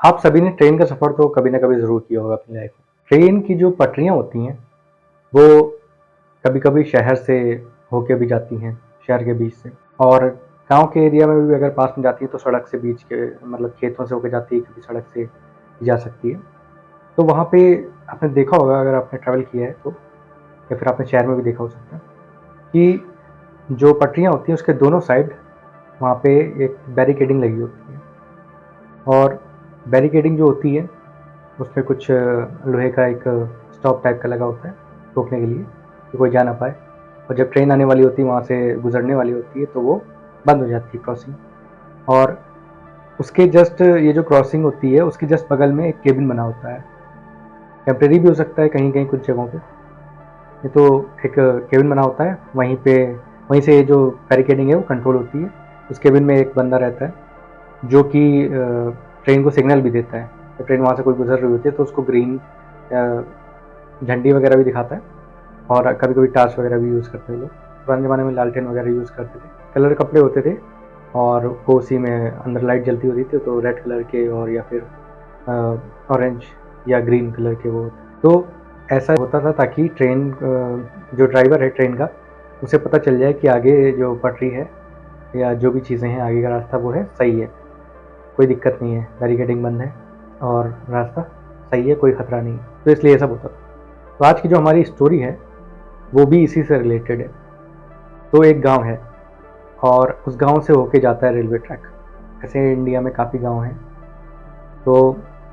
आप सभी ने ट्रेन का सफ़र तो कभी ना कभी ज़रूर किया होगा अपनी लाइफ में। ट्रेन की जो पटरियाँ होती हैं, वो कभी-कभी शहर से होके भी जाती हैं, शहर के बीच से। और गाँव के एरिया में भी अगर पास में जाती है तो सड़क से बीच के मतलब खेतों से होके जाती है, कभी सड़क से जा सकती है। तो वहाँ पे आपने देखा होगा अगर आपने ट्रैवल किया है तो, या फिर आपने शहर में भी देखा हो सकता है कि जो पटरियाँ होती हैं उसके दोनों साइड वहाँ पे एक बैरिकेडिंग लगी होती है। और बैरिकेडिंग जो होती है उसमें कुछ लोहे का एक स्टॉप टाइप का लगा होता है रोकने के लिए कि कोई जा ना पाए। और जब ट्रेन आने वाली होती है, वहाँ से गुजरने वाली होती है, तो वो बंद हो जाती है क्रॉसिंग। और उसके जस्ट ये जो क्रॉसिंग होती है उसके जस्ट बगल में एक केबिन बना होता है। टेम्परेरी भी हो सकता है कहीं कहीं कुछ जगहों पे। ये तो एक केबिन बना होता है वहीं पे, वहीं से जो बैरिकेडिंग है वो कंट्रोल होती है। उस केबिन में एक बंदा रहता है जो कि ट्रेन को सिग्नल भी देता है। जब ट्रेन वहाँ से कोई गुजर रही होती है तो उसको ग्रीन झंडी वगैरह भी दिखाता है। और कभी कभी टार्च वगैरह भी यूज़ करते हैं लोग। पुराने ज़माने में लालटेन वगैरह यूज़ करते थे। कलर कपड़े होते थे और वो उसी में अंदर लाइट जलती होती थी, तो रेड कलर के और या फिर ऑरेंज या ग्रीन कलर के वो। तो ऐसा होता था ताकि ट्रेन जो ड्राइवर है ट्रेन का, उसे पता चल जाए कि आगे जो पटरी है या जो भी चीज़ें हैं, आगे का रास्ता वो है सही है, कोई दिक्कत नहीं है, बैरिकेडिंग बंद है और रास्ता सही है, कोई खतरा नहीं है। तो इसलिए ये सब होता था। तो आज की जो हमारी स्टोरी है वो भी इसी से रिलेटेड है। तो एक गांव है और उस गांव से होके जाता है रेलवे ट्रैक। ऐसे इंडिया में काफ़ी गांव हैं। तो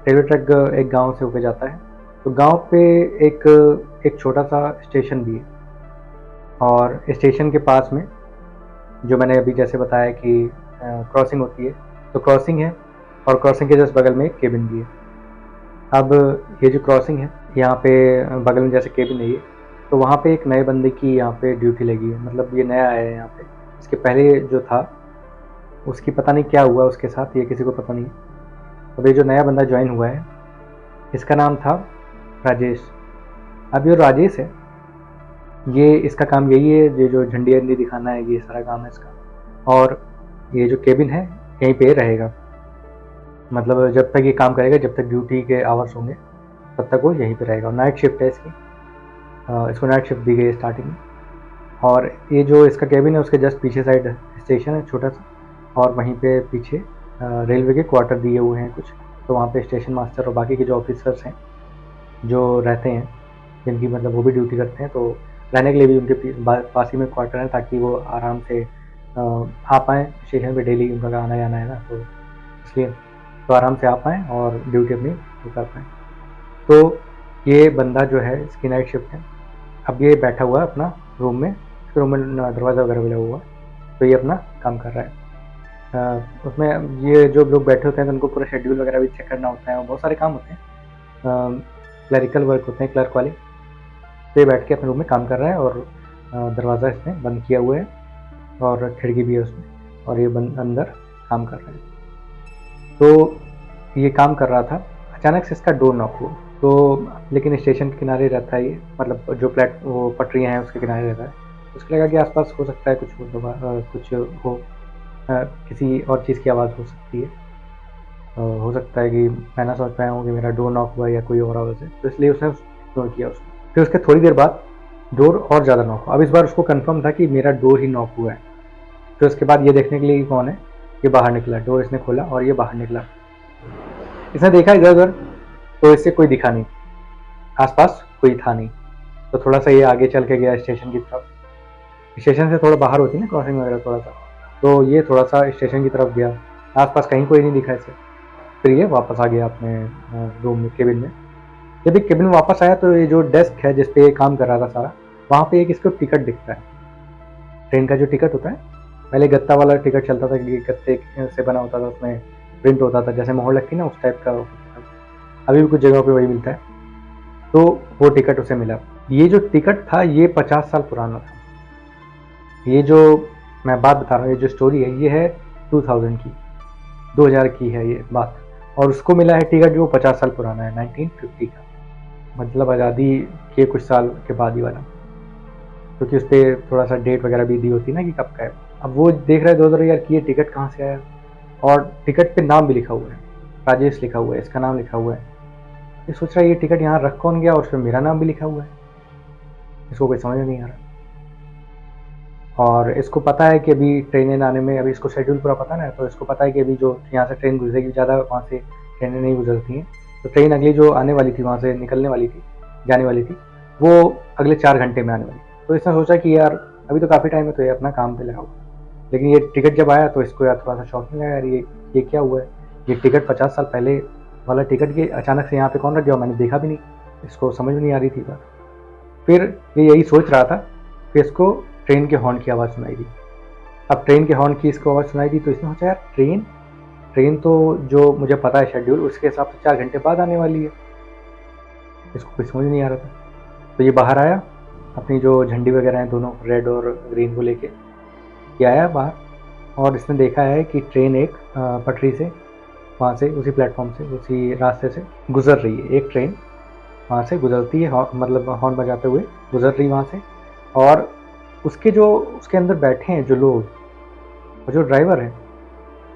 रेलवे ट्रैक एक गांव से होके जाता है। तो गांव पे एक एक छोटा सा स्टेशन भी है। और स्टेशन के पास में जो मैंने अभी जैसे बताया कि क्रॉसिंग होती है, तो क्रॉसिंग है और क्रॉसिंग के जस्ट बगल में एक केबिन भी है। अब ये जो क्रॉसिंग है यहाँ पे बगल में जैसे केबिन है ये, तो वहाँ पे एक नए बंदे की यहाँ पे ड्यूटी लगी है। मतलब ये नया आया है यहाँ पे। इसके पहले जो था उसकी पता नहीं क्या हुआ उसके साथ, ये किसी को पता नहीं। अब ये जो नया बंदा ज्वाइन हुआ है इसका नाम था राजेश। अब ये राजेश है, ये इसका काम यही है, ये जो झंडी अंडी दिखाना है, ये सारा काम है इसका। और ये जो केबिन है यहीं पे रहेगा। मतलब जब तक ये काम करेगा, जब तक ड्यूटी के आवर्स होंगे तब तक वो यहीं पे रहेगा। और नाइट शिफ्ट है इसकी, इसको नाइट शिफ्ट दी गई है स्टार्टिंग में। और ये जो इसका केबिन है उसके जस्ट पीछे साइड स्टेशन है छोटा सा। और वहीं पे पीछे रेलवे के क्वार्टर दिए हुए हैं कुछ। तो वहाँ पे स्टेशन मास्टर और बाकी के जो ऑफिसर्स हैं जो रहते हैं, जिनकी मतलब वो भी ड्यूटी करते हैं, तो रहने के लिए भी उनके पास ही में क्वार्टर है, ताकि वो आराम से आ पाएँ स्टेशन पे। डेली उनका आना जाना है ना, तो इसलिए तो आराम से आ पाएँ और ड्यूटी अपनी वो कर पाएँ। तो ये बंदा जो है इसकी नाइट शिफ्ट है। अब ये बैठा हुआ है अपना रूम में, इसके रूम में दरवाज़ा वगैरह भी लगा हुआ है, तो ये अपना काम कर रहा है। उसमें ये जो लोग बैठे होते हैं तो उनको पूरा शेड्यूल वगैरह भी चेक करना होता है और बहुत सारे काम होते हैं, क्लरिकल वर्क होते हैं, क्लर्क वाले। तो ये बैठ के अपने रूम में काम कर रहा है और दरवाज़ा इसने बंद किया हुआ है और खिड़की भी है उसमें, और ये बंद अंदर काम कर रहा है। तो ये काम कर रहा था, अचानक से इसका डोर नॉक हुआ। तो लेकिन स्टेशन के किनारे रहता है ये, मतलब जो वो पटरियाँ हैं उसके किनारे रहता है। उसको लगा कि आसपास हो सकता है कुछ हो, कुछ हो, किसी और चीज़ की आवाज़ हो सकती है। हो सकता है कि मैं ना समझ पाया हूँ कि मेरा डोर नॉक हुआ या कोई और आवाज़ है, तो इसलिए उसने इग्नोर किया उसको। फिर उसके थोड़ी देर बाद डोर और ज़्यादा नॉक हुआ। अब इस बार उसको कंफर्म था कि मेरा डोर ही नॉक हुआ है। फिर उसके बाद ये देखने के लिए कि कौन है, ये बाहर निकला। डोर इसने खोला और ये बाहर निकला। इसने देखा इधर उधर, तो इससे कोई दिखा नहीं, आसपास कोई था नहीं। तो थोड़ा सा ये आगे चल के गया स्टेशन की तरफ। स्टेशन से थोड़ा बाहर होती है ना क्रॉसिंग वगैरह थोड़ा सा, तो ये थोड़ा सा स्टेशन की तरफ गया। आसपास कहीं कोई नहीं दिखा इसे। फिर ये वापस आ गया अपने रूम में, केबिन में। जब ये केबिन में वापस आया तो ये जो डेस्क है जिसपे ये काम कर रहा था सारा, वहाँ पे एक इसको टिकट दिखता है। ट्रेन का जो टिकट होता है, पहले गत्ता वाला टिकट चलता था कि गत्ते से बना होता था, उसमें प्रिंट होता था जैसे मोहर लगती ना, उस टाइप का। अभी भी कुछ जगहों पे वही मिलता है। तो वो टिकट उसे मिला। ये जो टिकट था ये 50 साल पुराना था। ये जो मैं बात बता रहा हूँ, ये जो स्टोरी है ये है 2000 की, 2000 की है ये बात। और उसको मिला है टिकट जो 50 साल पुराना है, 1950 का। मतलब आज़ादी के कुछ साल के बाद ही वाला, क्योंकि उस पर थोड़ा सा डेट वगैरह भी दी होती है ना कि कब का है। अब वो देख रहा है 2000 यार कि ये टिकट कहाँ से आया, और टिकट पे नाम भी लिखा हुआ है राजेश लिखा हुआ है, इसका नाम लिखा हुआ है। ये सोच रहा है ये टिकट यहाँ रख कौन गया और उसमें मेरा नाम भी लिखा हुआ है, इसको कोई समझ में नहीं आ रहा। और इसको पता है कि अभी ट्रेनें आने में, अभी इसको शेड्यूल पूरा पता ना, तो इसको पता है कि अभी जो यहाँ से ट्रेन गुजरेगी, ज़्यादा वहाँ से ट्रेनें नहीं गुजरती हैं। तो ट्रेन अगली जो आने वाली थी, वहाँ से निकलने वाली थी, जाने वाली थी, वो अगले 4 घंटे में आने वाली। तो इसने सोचा कि यार अभी तो काफ़ी टाइम है, तो ये अपना काम पे लगा हुआ। लेकिन ये टिकट जब आया तो इसको यार थोड़ा सा शौक नहीं लगा, यार ये क्या हुआ है, ये टिकट 50 साल पहले वाला टिकट के अचानक से यहाँ पे कौन रख गया, मैंने देखा भी नहीं। इसको समझ में नहीं आ रही थी बात। फिर ये यही सोच रहा था कि इसको ट्रेन के हॉर्न की आवाज़ सुनाई दी। अब ट्रेन के हॉर्न की इसको आवाज़ सुनाई दी तो इसने सोचा यार ट्रेन तो जो मुझे पता है शेड्यूल, उसके हिसाब से 4 घंटे बाद आने वाली है। इसको कुछ समझ नहीं आ रहा था। तो ये बाहर आया, अपनी जो झंडी वगैरह हैं दोनों रेड और ग्रीन को लेके ये आया बाहर, और इसने देखा है कि ट्रेन एक पटरी से, वहाँ से उसी प्लेटफॉर्म से, उसी रास्ते से गुजर रही है। एक ट्रेन वहाँ से गुजरती है, मतलब हॉर्न बजाते हुए गुजर रही वहाँ से। और उसके अंदर बैठे हैं जो लोग और जो ड्राइवर हैं,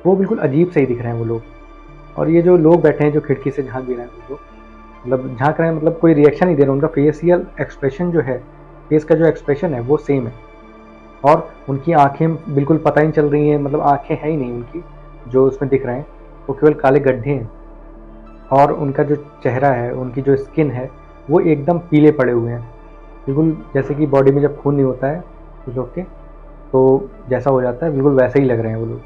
वो बिल्कुल अजीब से ही दिख रहे हैं वो लोग। और ये जो लोग बैठे हैं जो खिड़की से झांक भी रहे हैं, वो मतलब झांक रहे हैं, मतलब कोई रिएक्शन नहीं दे रहे। उनका फेशियल एक्सप्रेशन जो है, फेस का जो एक्सप्रेशन है वो सेम है। और उनकी आंखें बिल्कुल पता ही नहीं चल रही हैं, मतलब आंखें है ही नहीं उनकी जो उसमें दिख रहे हैं, वो केवल काले गड्ढे हैं। और उनका जो चेहरा है, उनकी जो स्किन है, वो एकदम पीले पड़े हुए हैं, बिल्कुल जैसे कि बॉडी में जब खून नहीं होता है कुछ लोग के, तो जैसा हो जाता है, बिल्कुल वैसे ही लग रहे हैं वो लोग।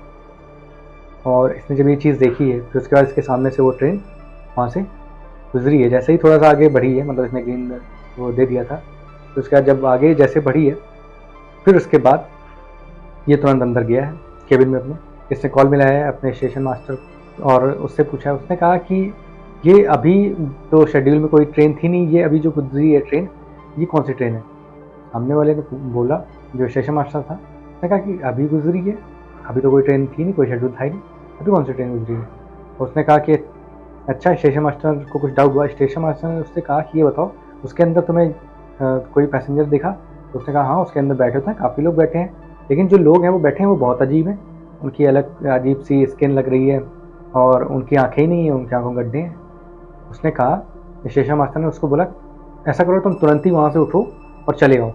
और इसने जब ये चीज़ देखी है, फिर उसके बाद इसके सामने से वो ट्रेन वहाँ से गुजरी है। जैसे ही थोड़ा सा आगे बढ़ी है, मतलब इसने ग्रीन वो दे दिया था, तो उसके बाद जब आगे जैसे बढ़ी है, फिर उसके बाद ये तुरंत अंदर गया है केबिन में अपने। इसने कॉल मिलाया है अपने स्टेशन मास्टर और उससे पूछा है। उसने कहा कि ये अभी तो शेड्यूल में कोई ट्रेन थी नहीं, ये अभी जो गुजरी है ट्रेन, ये कौन सी ट्रेन है। सामने वाले ने बोला, जो स्टेशन मास्टर था, उसने कहा कि अभी गुजरी है, अभी तो कोई ट्रेन थी नहीं, कोई शेड्यूल था ही नहीं, अभी कौन सी ट्रेन गुजरी है। उसने कहा कि अच्छा, स्टेशन मास्टर को कुछ डाउट हुआ। स्टेशन मास्टर ने उससे कहा कि ये बताओ, उसके अंदर तुम्हें कोई पैसेंजर दिखा। तो उसने कहा हाँ, उसके अंदर बैठे होते हैं, काफ़ी लोग बैठे हैं, लेकिन जो लोग हैं वो बैठे हैं वो बहुत अजीब हैं। उनकी अलग अजीब सी स्किन लग रही है और उनकी आंखें ही नहीं है, उनकी आंखों गड्ढे हैं। उसने कहा, स्टेशन मास्टर ने उसको बोला, ऐसा करो तुम तुरंत ही वहाँ से उठो और चले आओ।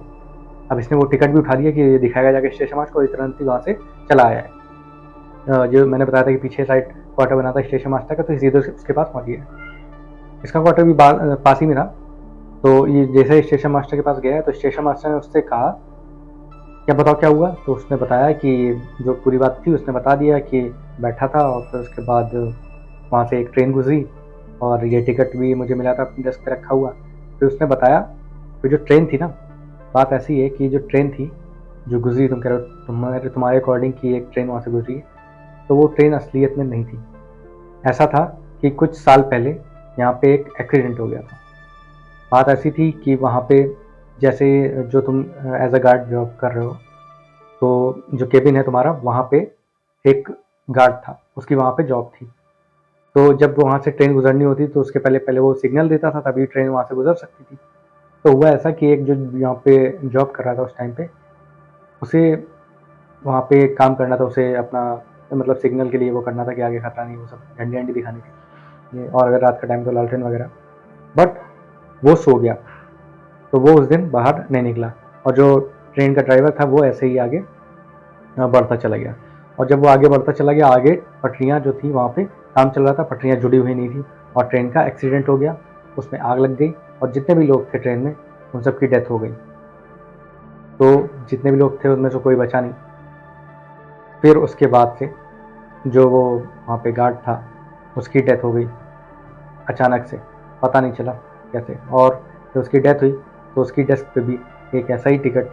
अब इसने वो टिकट भी उठा लिया कि दिखाएगा जाके स्टेशन मास्टर को, तुरंत ही वहाँ से चला आया है। जो मैंने बताया था कि पीछे साइड क्वार्टर बना था स्टेशन मास्टर का, तो सीधे उसके पास पहुँच गया। इसका क्वार्टर भी पास ही में था। तो ये जैसे स्टेशन मास्टर के पास गया, तो स्टेशन मास्टर ने उससे कहा, क्या बताओ क्या हुआ। तो उसने बताया कि जो पूरी बात थी उसने बता दिया कि बैठा था और फिर उसके बाद वहाँ से एक ट्रेन गुजरी और ये टिकट भी मुझे मिला था अपनी डेस्क पे रखा हुआ। फिर उसने बताया कि जो ट्रेन थी ना, बात ऐसी है कि जो ट्रेन थी जो गुजरी, तुम कह रहे हो तुम्हारे अकॉर्डिंग की एक ट्रेन वहाँ से गुजरी है, तो वो ट्रेन असलियत में नहीं थी। ऐसा था कि कुछ साल पहले यहाँ पे एक एक्सीडेंट हो गया था। बात ऐसी थी कि वहाँ पे, जैसे जो तुम एज अ गार्ड जॉब कर रहे हो, तो जो केबिन है तुम्हारा, वहाँ पे एक गार्ड था, उसकी वहाँ पे जॉब थी। तो जब वहाँ से ट्रेन गुजरनी होती तो उसके पहले पहले वो सिग्नल देता था, तभी ट्रेन वहाँ से गुजर सकती थी। तो हुआ ऐसा कि एक जो यहाँ पे जॉब कर रहा था उस टाइम पे, उसे वहाँ पे काम करना था, उसे अपना मतलब सिग्नल के लिए वो करना था कि आगे खतरा नहीं, वो सब झंडी झंडी दिखानी थी। और अगर रात का टाइम तो लालटेन वगैरह। बट वो सो गया, तो वो उस दिन बाहर नहीं निकला। और जो ट्रेन का ड्राइवर था वो ऐसे ही आगे बढ़ता चला गया। और जब वो आगे बढ़ता चला गया, आगे पटरियाँ जो थी वहाँ पे काम चल रहा था, पटरियाँ जुड़ी हुई नहीं थी, और ट्रेन का एक्सीडेंट हो गया, उसमें आग लग गई और जितने भी लोग थे ट्रेन में उन सब की डेथ हो गई। तो जितने भी लोग थे उनमें से कोई बचा नहीं। फिर उसके बाद से जो वो वहाँ पे गार्ड था उसकी डेथ हो गई अचानक से, पता नहीं चला कैसे। और जब उसकी डेथ हुई तो उसकी डेस्क पे भी एक ऐसा ही टिकट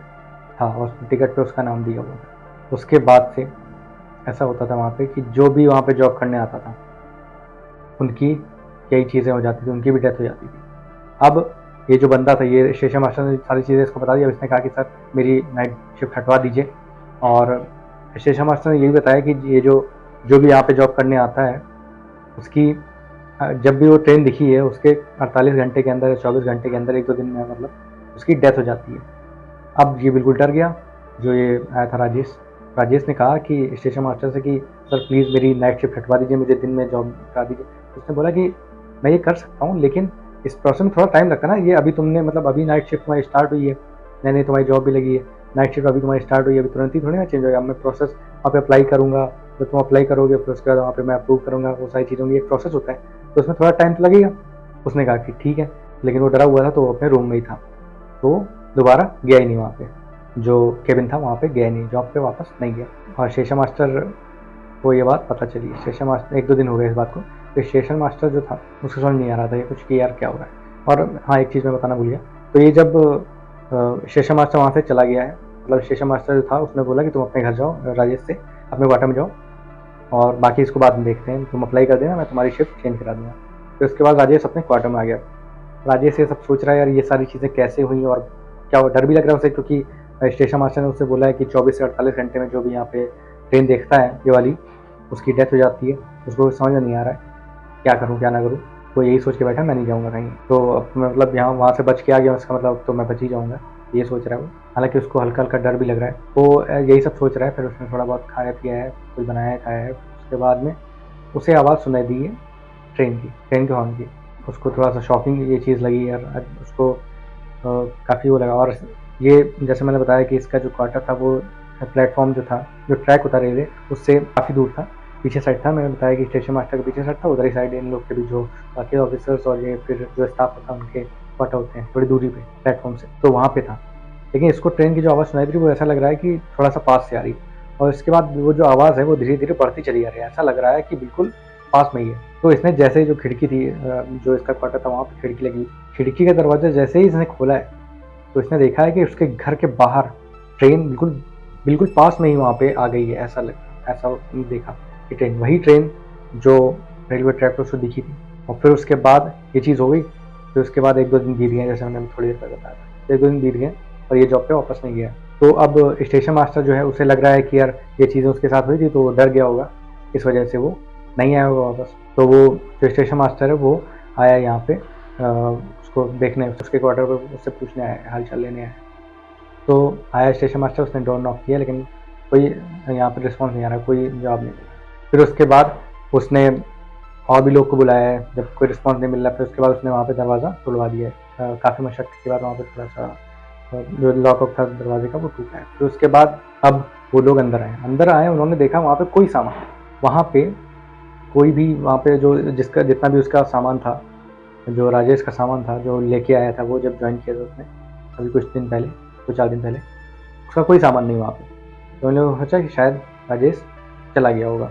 था और टिकट पे उसका नाम दिया हुआ था। उसके बाद से ऐसा होता था वहाँ पे कि जो भी वहाँ पे जॉब करने आता था उनकी कई चीज़ें हो जाती थी, उनकी भी डेथ हो जाती थी। अब ये जो बंदा था, ये स्टेशन मास्टर ने सारी चीज़ें इसको बता दी। अब इसने कहा कि सर मेरी नाइट शिफ्ट हटवा दीजिए। और स्टेशन मास्टर ने यही बताया कि ये जो भी यहाँ पे जॉब करने आता है उसकी जब भी वो ट्रेन दिखी है उसके 48 घंटे के अंदर या 24 घंटे के अंदर, 1-2 दिन में मतलब, उसकी डेथ हो जाती है। अब ये बिल्कुल डर गया, जो ये आया था राजेश ने कहा कि स्टेशन मास्टर से कि सर प्लीज़ मेरी नाइट शिफ्ट हटवा दीजिए, मुझे दिन में जॉब करा दीजिए। तो उसने बोला कि मैं ये कर सकता हूँ, लेकिन इस प्रोसेस में थोड़ा टाइम लगता है ना, ये अभी तुमने मतलब अभी नाइट शिफ्ट तुम्हारी स्टार्ट हुई है, नई-नई तुम्हारी जॉब भी लगी है, नाइट शिफ्ट अभी तुम्हारी स्टार्ट हुई है, अभी तुरंत ही थोड़ी ना चेंज होगा। मैं प्रोसेस वहाँ पे अप्लाई करूँगा, तो तुम अप्लाई करोगे, फिर उसके बाद वहाँ पे मैं अप्रूव करूँगा, वो सारी चीज़ों की एक प्रोसेस होता है, तो उसमें थोड़ा टाइम तो लगेगा। उसने कहा कि ठीक है, लेकिन वो डरा हुआ था, तो वो अपने रूम में ही था, तो दोबारा गया ही नहीं वहाँ पे, जो केबिन था वहाँ पे गया नहीं, जॉब पे वापस नहीं गया। और शेषा मास्टर को ये बात पता चली, शेषा मास्टर 1-2 दिन हो गए इस बात को, तो शेषा मास्टर जो था उसको समझ नहीं आ रहा था ये कुछ कि यार क्या हो रहा है। और हाँ, एक चीज़ मैं बताना भूल गया, तो ये जब शेषा मास्टर वहाँ से चला गया है, मतलब शेषा मास्टर जो था उसने बोला कि तुम अपने घर जाओ, राजेश से अपने क्वार्टर में जाओ, और बाकी इसको बाद में देखते हैं, तुम अप्लाई कर देना, मैं तुम्हारी शिफ्ट चेंज करा दूंगा। फिर उसके बाद राजेश अपने क्वार्टर में आ गया। राजेश ये सब सोच रहा है यार ये सारी चीज़ें कैसे हुई, और क्या डर भी लग रहा है उसे, क्योंकि स्टेशन मास्टर ने उससे बोला है कि 24 से 48 घंटे में जो भी यहाँ पे ट्रेन देखता है ये वाली, उसकी डेथ हो जाती है। उसको समझ में नहीं आ रहा है क्या करूँ क्या ना करूँ, वो यही सोच के बैठा मैं नहीं जाऊँगा कहीं, तो अब मैं मतलब यहाँ वहाँ से बच के आ गया, इसका मतलब तो मैं बच ही जाऊँगा, ये सोच रहा है वो। हालांकि उसको हल्का हल्का डर भी लग रहा है, वो यही सब सोच रहा है। फिर उसने थोड़ा बहुत खाया पिया है, कुछ बनाया है खाया है, उसके बाद में उसे आवाज़ सुनाई दी है ट्रेन के हॉर्न की। उसको थोड़ा सा शॉकिंग ये चीज़ लगी यार, उसको काफ़ी वो लगा। और ये जैसे मैंने बताया कि इसका जो क्वार्टर था वो प्लेटफॉर्म जो था, जो ट्रैक होता रेलवे उससे काफ़ी दूर था, पीछे साइड था। मैंने बताया कि स्टेशन मास्टर के पीछे साइड था, उधर ही साइड इन लोग के भी जो बाकी ऑफिसर्स और ये फिर जो स्टाफ होता है उनके क्वार्टर होते हैं थोड़ी दूरी पे प्लेटफॉर्म से, तो वहाँ पे था। लेकिन इसको ट्रेन की जो आवाज़ सुनाई दी वो ऐसा लग रहा है कि थोड़ा सा पास से आ रही है, और इसके बाद वो जो आवाज़ है वो धीरे धीरे बढ़ती चली आ रही है, ऐसा लग रहा है कि बिल्कुल पास में ही है। तो इसने जैसे ही जो खिड़की थी, जो इसका क्वार्टर था वहाँ पे खिड़की लगी, खिड़की का दरवाजा जैसे ही इसने खोला है, तो इसने देखा है कि उसके घर के बाहर ट्रेन बिल्कुल बिल्कुल पास में ही वहाँ पे आ गई है। ऐसा देखा कि वही ट्रेन जो रेलवे ट्रैक पर उसको दिखी थी। और फिर उसके बाद ये चीज़ हो गई, फिर उसके बाद 1-2 दिन बीत गए, जैसे मैंने थोड़ी देर पहले बताया था, 1-2 दिन बीत गए और ये जॉब पे वापस नहीं गया। तो अब स्टेशन मास्टर जो है उसे लग रहा है कि यार ये चीज़ें उसके साथ हुई थी, तो वो डर गया होगा, इस वजह से वो नहीं आया होगा वापस। तो वो जो स्टेशन मास्टर है वो आया यहाँ पे उसको देखने, उसके क्वार्टर पर उससे पूछने आया, हाल चाल लेने आया। तो आया स्टेशन मास्टर, उसने डोर नॉक किया, लेकिन कोई यहाँ पर रिस्पॉन्स नहीं आ रहा, कोई जवाब नहीं मिला। फिर उसके बाद उसने और भी लोग को बुलाया है, जब कोई रिस्पॉन्स नहीं मिल रहा, फिर उसके बाद उसने वहाँ पे दरवाज़ा तोड़वा दिया है। काफ़ी मशक्क़त के बाद वहाँ पे थोड़ा सा जो लॉक था दरवाजे का वो टूटा है। फिर उसके बाद अब वो लोग अंदर आए, उन्होंने देखा वहाँ पे कोई सामान, वहाँ पे कोई भी, वहाँ पे जो जिसका जितना भी उसका सामान था, जो राजेश का सामान था जो लेके आया था, वो जब ज्वाइन किया था उसने अभी कुछ 4 दिन पहले, उसका कोई सामान नहीं वहाँ पे। तो उन लोगों ने सोचा कि शायद राजेश चला गया होगा,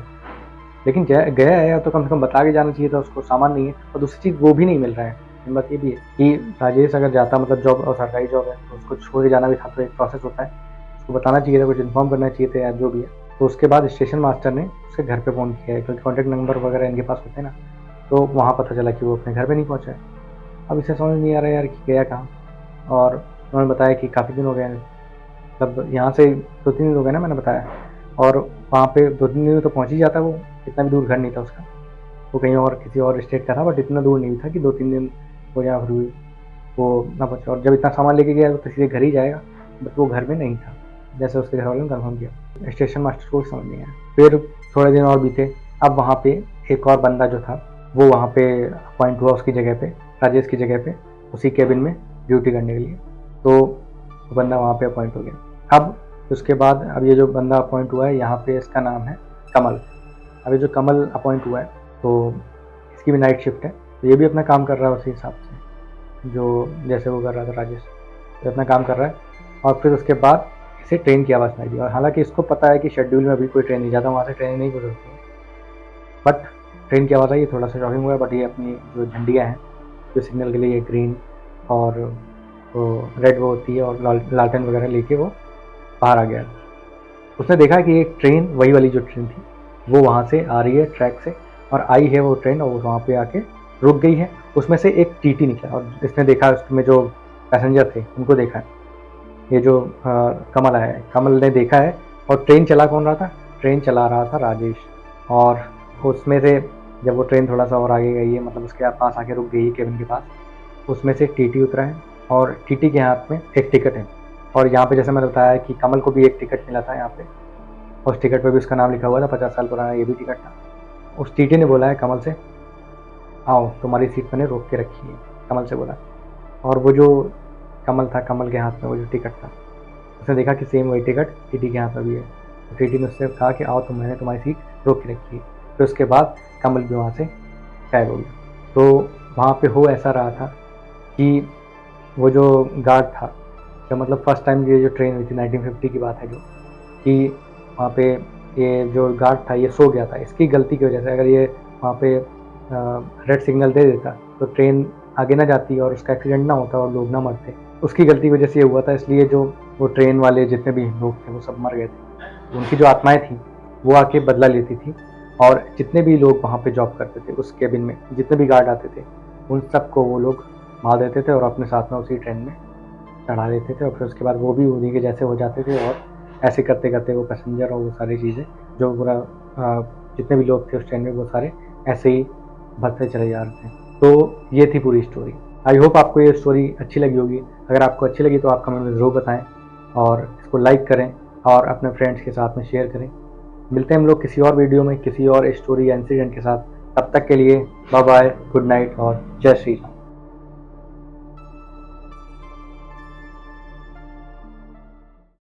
लेकिन गया है तो कम से कम बता के जाना चाहिए था, उसको सामान नहीं है। और दूसरी चीज़ वो भी नहीं मिल रहा है। बात ये भी है कि राजेश अगर जाता, मतलब जॉब और सरकारी जॉब है तो उसको छोड़ के जाना भी था, तो एक प्रोसेस होता है, उसको बताना चाहिए था, कुछ इन्फॉर्म करना चाहिए था या जो भी है। तो उसके बाद स्टेशन मास्टर ने उसके घर पे फ़ोन किया है, क्योंकि कॉन्टैक्ट नंबर वगैरह इनके पास होते हैं ना, तो वहाँ पता चला कि वो अपने घर पे नहीं पहुँचा है। अब इसे समझ नहीं आ रहा है यार कि गया कहाँ। और उन्होंने बताया कि काफ़ी दिन हो गए हैं, मतलब यहाँ से 2-3 दिन हो गए ना, मैंने बताया, और वहाँ पे 2-3 दिन में तो पहुँच ही जाता वो, इतना भी दूर घर नहीं था उसका, वो कहीं और किसी और स्टेट का था, बट इतना दूर नहीं था कि 2-3 दिन हो या फिर वो ना पहुँचा। और जब इतना सामान लेके गया तो सीधे घर ही जाएगा, बट वो घर में नहीं था, जैसे उसके घर वालों ने कन्फर्म किया। स्टेशन मास्टर को समझ नहीं आया। फिर थोड़े दिन और बीते, अब वहाँ पे एक और बंदा जो था वो वहाँ पे अपॉइंट हुआ उसकी जगह पे, राजेश की जगह पे, उसी केबिन में ड्यूटी करने के लिए। तो वो बंदा वहाँ पे अपॉइंट हो गया। अब उसके बाद अब ये जो बंदा अपॉइंट हुआ है यहाँ पे, इसका नाम है कमल। अब ये जो कमल अपॉइंट हुआ है तो इसकी भी नाइट शिफ्ट है, तो ये भी अपना काम कर रहा है उसी हिसाब से जो जैसे वो कर रहा था राजेश, ये अपना काम कर रहा है। और फिर उसके बाद इसे ट्रेन की आवाज़ सुनाई दी, और हालांकि इसको पता है कि शेड्यूल में अभी कोई ट्रेन नहीं जाता, वहाँ से ट्रेन नहीं गुजरती है, बट ट्रेन की आवाज़ आई, थोड़ा सा शॉकिंग हुआ है। बट ये अपनी जो झंडियाँ हैं, जो सिग्नल के लिए ये ग्रीन और वो रेड वो होती है, और लालटेन वगैरह लेके वो बाहर आ गया। उसने देखा कि एक ट्रेन, वही वाली जो ट्रेन थी, वो वहाँ से आ रही है ट्रैक से, और आई है वो ट्रेन, और वहाँ पे आके रुक गई है। उसमें से एक टीटी निकला, और इसने देखा, उसमें जो पैसेंजर थे उनको देखा है। ये जो कमल है, कमल ने देखा है। और ट्रेन चला कौन रहा था? ट्रेन चला रहा था राजेश। और उसमें से जब वो ट्रेन थोड़ा सा और आगे गई है, मतलब उसके पास आके रुक गई है केबिन के पास, उसमें से एक टीटी उतरा है, और टीटी के हाथ में एक टिकट है। और यहाँ पे जैसे मैंने बताया कि कमल को भी एक टिकट मिला था यहाँ पे, उस टिकट पे भी उसका नाम लिखा हुआ था, 50 साल पुराना ये भी टिकट था। उस टीटी ने बोला है कमल से, आओ तुम्हारी सीट मैंने रोक के रखी है, कमल से बोला। और वो जो कमल था, कमल के हाथ में वो जो टिकट था, उसने देखा कि सेम वही टिकट टीटी के हाथ में भी है। तो टीटी ने उससे कहा कि आओ मैंने तुम्हारी सीट रोक के रखी है। फिर उसके बाद कमल भी वहाँ से गायब हो गया। तो वहाँ पे हो ऐसा रहा था कि वो जो गार्ड था, जब मतलब फर्स्ट टाइम ये जो ट्रेन हुई थी 1950 की बात है जो, कि वहाँ पे ये जो गार्ड था ये सो गया था। इसकी गलती की वजह से अगर ये वहाँ पे रेड सिग्नल दे देता तो ट्रेन आगे ना जाती और उसका एक्सीडेंट ना होता और लोग ना मरते। उसकी गलती की वजह से ये हुआ था, इसलिए जो वो ट्रेन वाले जितने भी लोग थे वो सब मर गए थे। उनकी जो आत्माएं थी वो आके बदला लेती थी, और जितने भी लोग वहाँ पे जॉब करते थे उस केबिन में, जितने भी गार्ड आते थे उन सबको वो लोग मार देते थे और अपने साथ में उसी ट्रेन में चढ़ा देते थे। और फिर उसके बाद वो भी उन्हीं के जैसे हो जाते थे, और ऐसे करते करते वो पैसेंजर और वो सारी चीज़ें जो पूरा जितने भी लोग थे उस ट्रेन में वो सारे ऐसे ही बढ़ते चले जा रहे थे। तो ये थी पूरी स्टोरी। आई होप आपको ये स्टोरी अच्छी लगी होगी। अगर आपको अच्छी लगी तो आप कमेंट में ज़रूर बताएं, और इसको लाइक करें और अपने फ्रेंड्स के साथ में शेयर करें। मिलते हैं हम लोग किसी और वीडियो में किसी और स्टोरी या इंसिडेंट के साथ। तब तक के लिए बाय बाय, गुड नाइट और जय श्री राम।